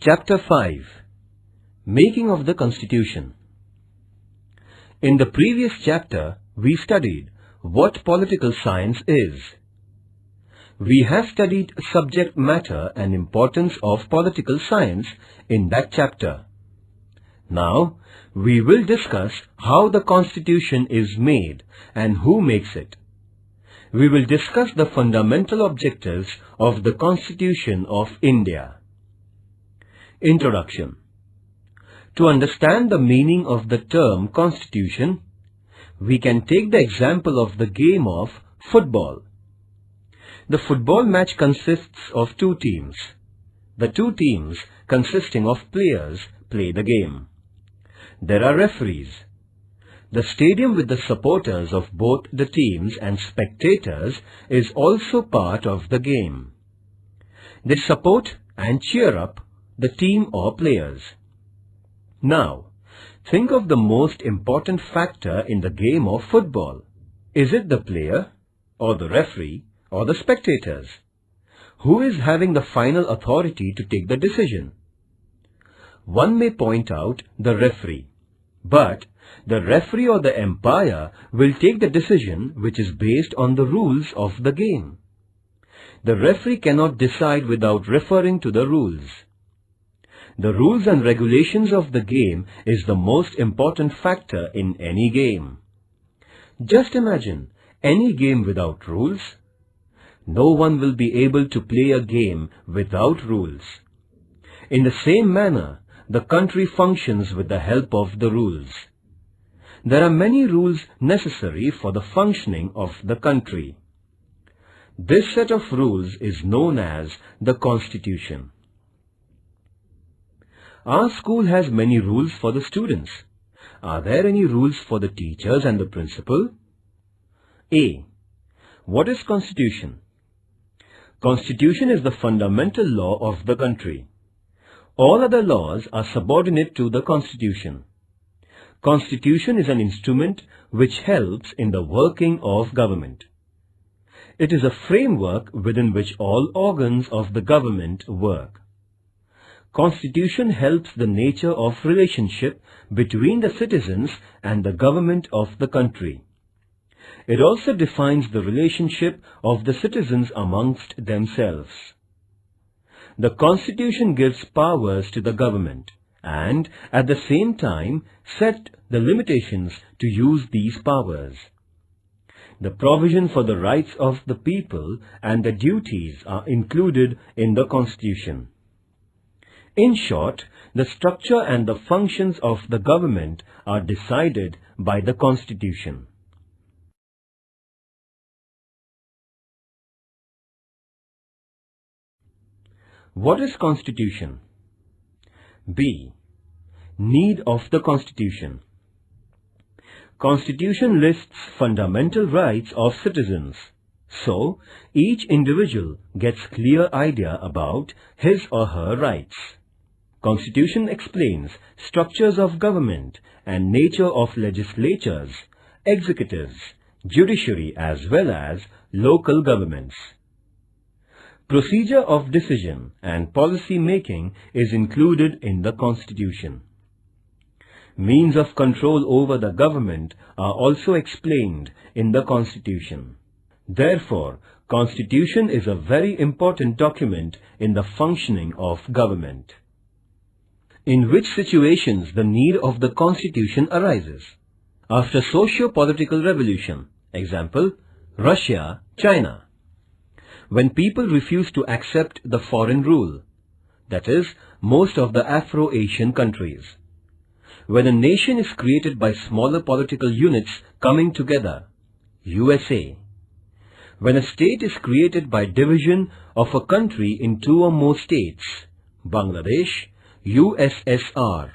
Chapter 5. Making of the Constitution. In the previous chapter, we studied what political science is. We have studied subject matter and importance of political science in that chapter. Now, we will discuss how the Constitution is made and who makes it. We will discuss the fundamental objectives of the Constitution of India. Introduction. To understand the meaning of the term Constitution, we can take the example of the game of football. The football match consists of two teams. The two teams consisting of players play the game. There are referees. The stadium with the supporters of both the teams and spectators is also part of the game. They support and cheer up the team or players. Now, think of the most important factor in the game of football. Is it the player, or the referee, or the spectators? Who is having the final authority to take the decision? One may point out the referee, but the referee or the umpire will take the decision which is based on the rules of the game. The referee cannot decide without referring to the rules. The rules and regulations of the game is the most important factor in any game. Just imagine any game without rules. No one will be able to play a game without rules. In the same manner, the country functions with the help of the rules. There are many rules necessary for the functioning of the country. This set of rules is known as the Constitution. Our school has many rules for the students. Are there any rules for the teachers and the principal? A. What is Constitution? Constitution is the fundamental law of the country. All other laws are subordinate to the Constitution. Constitution is an instrument which helps in the working of government. It is a framework within which all organs of the government work. Constitution helps the nature of relationship between the citizens and the government of the country. It also defines the relationship of the citizens amongst themselves. The Constitution gives powers to the government and at the same time set the limitations to use these powers. The provision for the rights of the people and the duties are included in the Constitution. In short, the structure and the functions of the government are decided by the Constitution. What is Constitution? B. Need of the Constitution. Constitution lists fundamental rights of citizens. So, each individual gets clear idea about his or her rights. Constitution explains structures of government and nature of legislatures, executives, judiciary as well as local governments. Procedure of decision and policy making is included in the Constitution. Means of control over the government are also explained in the Constitution. Therefore, Constitution is a very important document in the functioning of government. In which situations the need of the Constitution arises? After socio-political revolution, example, Russia, China. When people refuse to accept the foreign rule, that is, most of the Afro-Asian countries. When a nation is created by smaller political units coming together, USA. When a state is created by division of a country in two or more states, Bangladesh, USSR.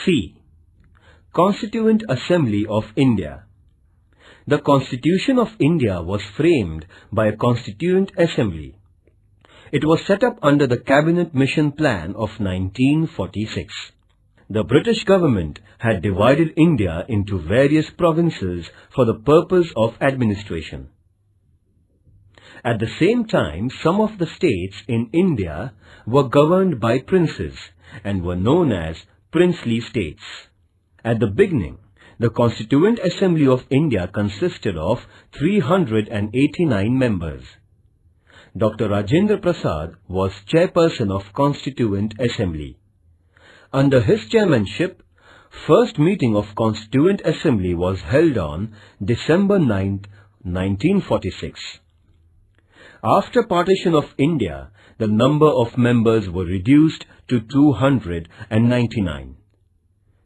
C. Constituent Assembly of India. The Constitution of India was framed by a Constituent Assembly. It was set up under the Cabinet Mission Plan of 1946. The British government had divided India into various provinces for the purpose of administration. At the same time, some of the states in India were governed by princes and were known as princely states. At the beginning, the Constituent Assembly of India consisted of 389 members. Dr. Rajendra Prasad was chairperson of Constituent Assembly. Under his chairmanship, first meeting of Constituent Assembly was held on December 9, 1946. After partition of India, the number of members were reduced to 299.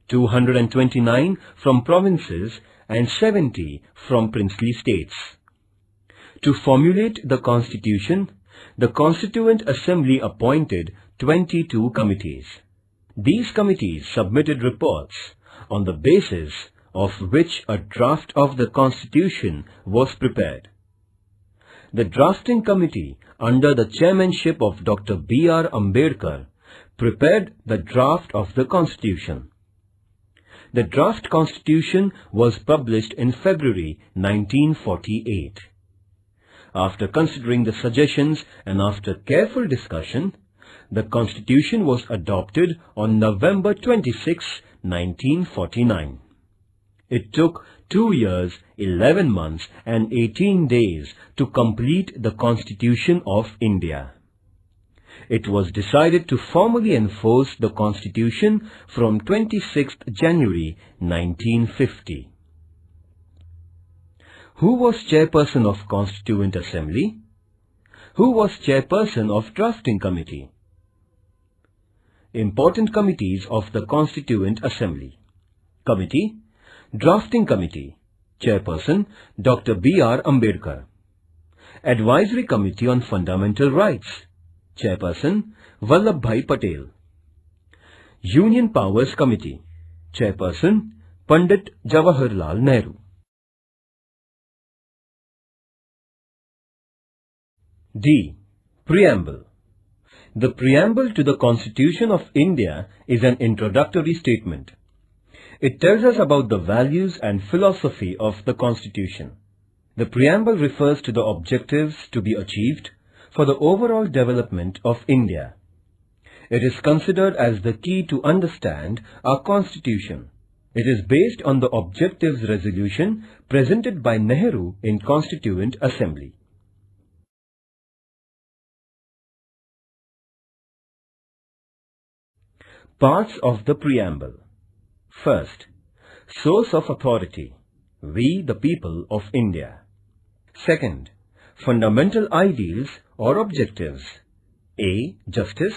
229 from provinces and 70 from princely states. To formulate the Constitution, the Constituent Assembly appointed 22 committees. These committees submitted reports on the basis of which a draft of the Constitution was prepared. The drafting committee, under the chairmanship of Dr. B.R. Ambedkar, prepared the draft of the Constitution. The draft Constitution was published in February 1948. After considering the suggestions and after careful discussion, the Constitution was adopted on November 26, 1949. It took 2 years, 11 months and 18 days to complete the Constitution of India. It was decided to formally enforce the Constitution from 26th January 1950. Who was chairperson of Constituent Assembly? Who was chairperson of Drafting Committee? Important committees of the Constituent Assembly. Committee, Drafting Committee, Chairperson Dr. B.R. Ambedkar. Advisory Committee on Fundamental Rights, Chairperson Vallabhbhai Patel. Union Powers Committee, Chairperson Pandit Jawaharlal Nehru. D. Preamble. The preamble to the Constitution of India is an introductory statement. It tells us about the values and philosophy of the Constitution. The preamble refers to the objectives to be achieved for the overall development of India. It is considered as the key to understand our Constitution. It is based on the objectives resolution presented by Nehru in Constituent Assembly. Parts of the preamble. First, source of authority, we the people of India. Second, fundamental ideals or objectives, A. Justice,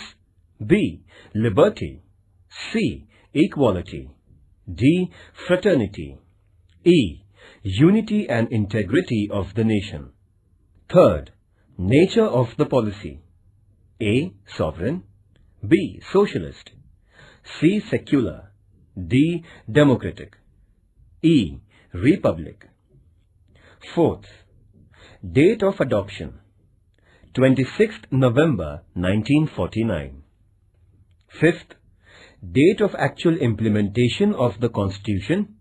B. Liberty, C. Equality, D. Fraternity, E. Unity and integrity of the nation. Third, nature of the policy, A. Sovereign, B. Socialist, C. Secular, D. Democratic, E. Republic. Fourth, date of adoption, 26th November 1949. Fifth, date of actual implementation of the Constitution,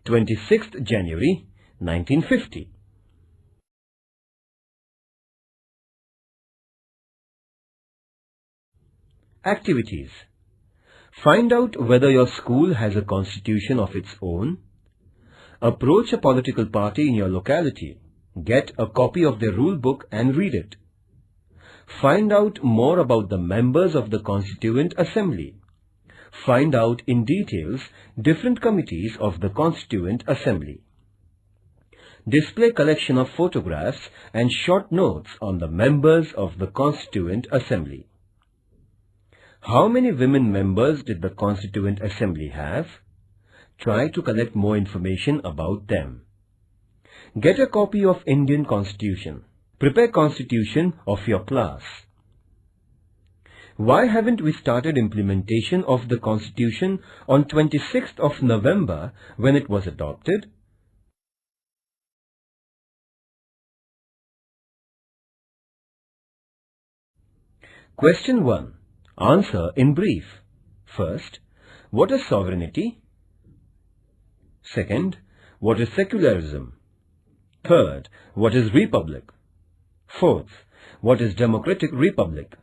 26th January 1950. Activities. Find out whether your school has a constitution of its own. Approach a political party in your locality. Get a copy of their rule book and read it. Find out more about the members of the Constituent Assembly. Find out in details different committees of the Constituent Assembly. Display collection of photographs and short notes on the members of the Constituent Assembly. How many women members did the Constituent Assembly have? Try to collect more information about them. Get a copy of Indian Constitution. Prepare Constitution of your class. Why haven't we started implementation of the Constitution on 26th of November when it was adopted? Question 1. Answer in brief. First, what is sovereignty? Second, what is secularism? Third, what is republic? Fourth, what is democratic republic?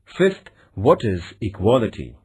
Fifth, what is equality?